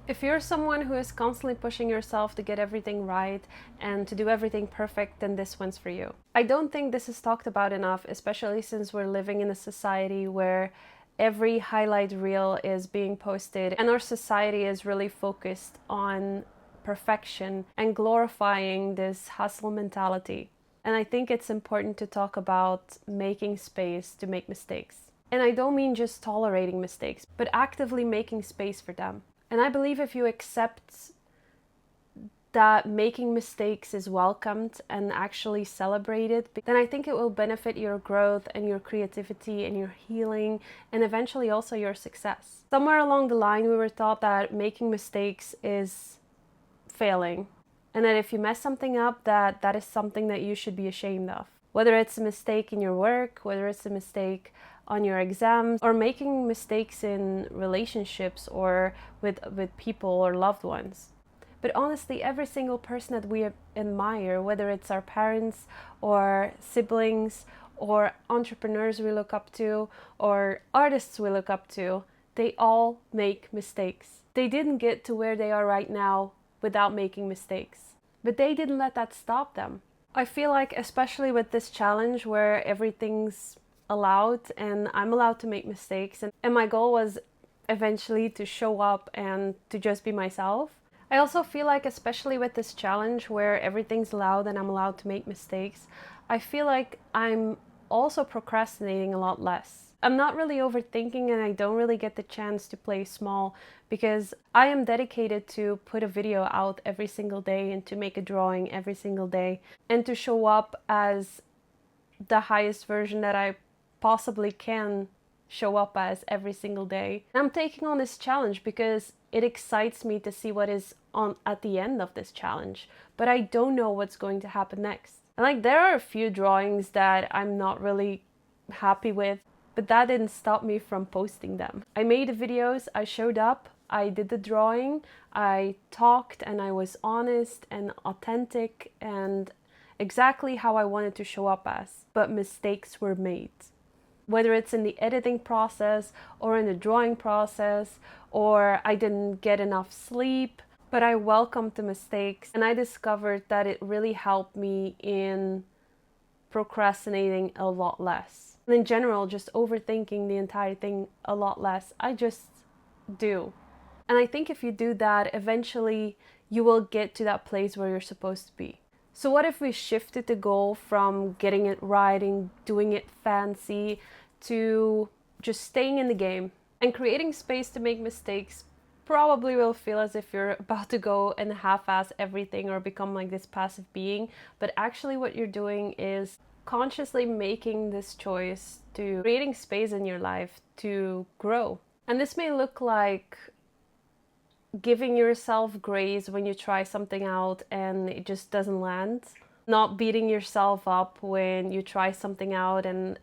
If you're someone who is constantly pushing yourself to get everything right and to do everything perfect, then this one's for you. I don't think this is talked about enough, especially since we're living in a society where every highlight reel is being posted and our society is really focused on perfection and glorifying this hustle mentality. And I think it's important to talk about making space to make mistakes. And I don't mean just tolerating mistakes, but actively making space for them. And I believe if you accept that making mistakes is welcomed and actually celebrated, then I think it will benefit your growth and your creativity and your healing and eventually also your success. Somewhere along the line, we were taught that making mistakes is failing, and that if you mess something up, that is something that you should be ashamed of. Whether it's a mistake in your work, whether it's a mistake on your exams, or making mistakes in relationships or with people or loved ones. But honestly, every single person that we admire, whether it's our parents or siblings or entrepreneurs we look up to or artists we look up to, they all make mistakes. They didn't get to where they are right now without making mistakes. But they didn't let that stop them. I feel like, especially with this challenge where everything's allowed and I'm allowed to make mistakes, and my goal was eventually to show up and to just be myself. I also feel like, especially with this challenge where everything's allowed and I'm allowed to make mistakes, I feel like I'm also procrastinating a lot less. I'm not really overthinking and I don't really get the chance to play small because I am dedicated to put a video out every single day and to make a drawing every single day and to show up as the highest version that I possibly can show up as every single day. I'm taking on this challenge because it excites me to see what is on at the end of this challenge, but I don't know what's going to happen next. And like, there are a few drawings that I'm not really happy with, but that didn't stop me from posting them. I made the videos, I showed up, I did the drawing, I talked, and I was honest and authentic and exactly how I wanted to show up as. But mistakes were made. Whether it's in the editing process or in the drawing process, or I didn't get enough sleep, but I welcomed the mistakes and I discovered that it really helped me in procrastinating a lot less. And in general, just overthinking the entire thing a lot less. I just do. And I think if you do that, eventually you will get to that place where you're supposed to be. So what if we shifted the goal from getting it right and doing it fancy to just staying in the game? And creating space to make mistakes probably will feel as if you're about to go and half-ass everything or become like this passive being. But actually what you're doing is consciously making this choice to creating space in your life to grow. And this may look like giving yourself grace when you try something out and it just doesn't land. Not beating yourself up when you try something out and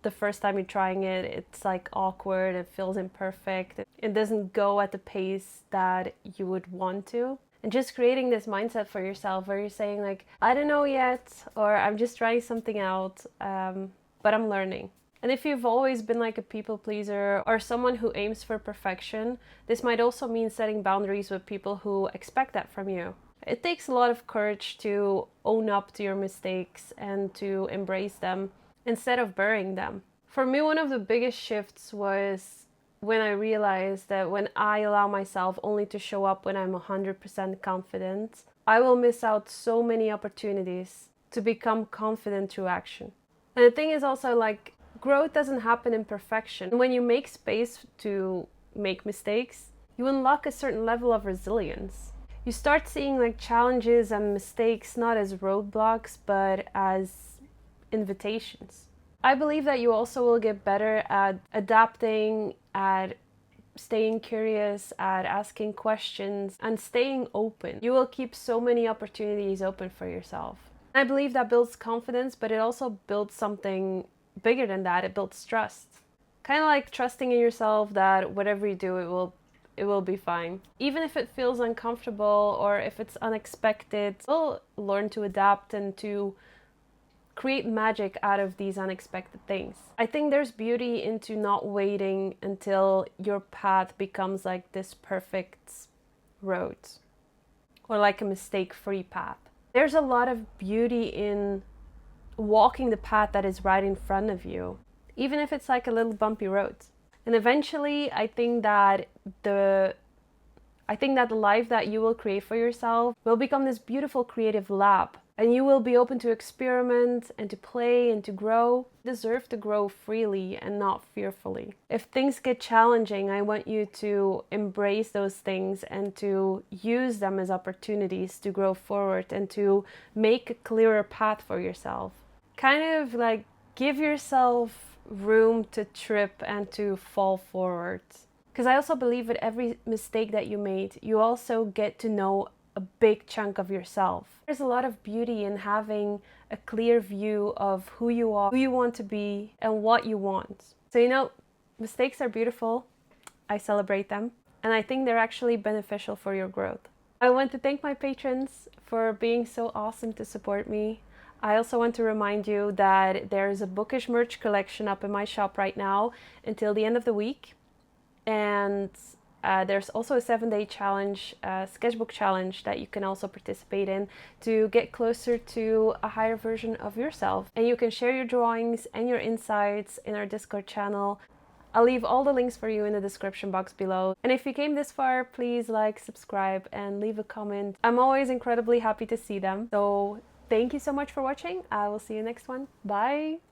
the first time you're trying it, it's like awkward, it feels imperfect, it doesn't go at the pace that you would want to. And just creating this mindset for yourself where you're saying like, I don't know yet, or I'm just trying something out, but I'm learning. And if you've always been like a people pleaser or someone who aims for perfection, this might also mean setting boundaries with people who expect that from you. It takes a lot of courage to own up to your mistakes and to embrace them instead of burying them. For me, one of the biggest shifts was when I realized that when I allow myself only to show up when I'm 100% confident, I will miss out so many opportunities to become confident through action. And the thing is also like, growth doesn't happen in perfection. When you make space to make mistakes, you unlock a certain level of resilience. You start seeing like challenges and mistakes not as roadblocks, but as invitations. I believe that you also will get better at adapting, at staying curious, at asking questions, and staying open. You will keep so many opportunities open for yourself. I believe that builds confidence, but it also builds something bigger than that. It builds trust. Kind of like trusting in yourself that whatever you do, it will be fine. Even if it feels uncomfortable or if it's unexpected, you'll learn to adapt and to create magic out of these unexpected things. I think there's beauty into not waiting until your path becomes like this perfect road or like a mistake-free path. There's a lot of beauty in walking the path that is right in front of you, even if it's like a little bumpy road. And eventually, I think that the life that you will create for yourself will become this beautiful creative lab, and you will be open to experiment and to play and to grow. You deserve to grow freely and not fearfully. If things get challenging, I want you to embrace those things and to use them as opportunities to grow forward and to make a clearer path for yourself. Kind of like give yourself room to trip and to fall forward. Because I also believe with every mistake that you made, you also get to know a big chunk of yourself. There's a lot of beauty in having a clear view of who you are, who you want to be, and what you want. So, mistakes are beautiful. I celebrate them. And I think they're actually beneficial for your growth. I want to thank my patrons for being so awesome to support me. I also want to remind you that there's a bookish merch collection up in my shop right now until the end of the week. And there's also a 7-day challenge, sketchbook challenge that you can also participate in to get closer to a higher version of yourself. And you can share your drawings and your insights in our Discord channel. I'll leave all the links for you in the description box below. And if you came this far, please like, subscribe, and leave a comment. I'm always incredibly happy to see them. So thank you so much for watching. I will see you next one. Bye!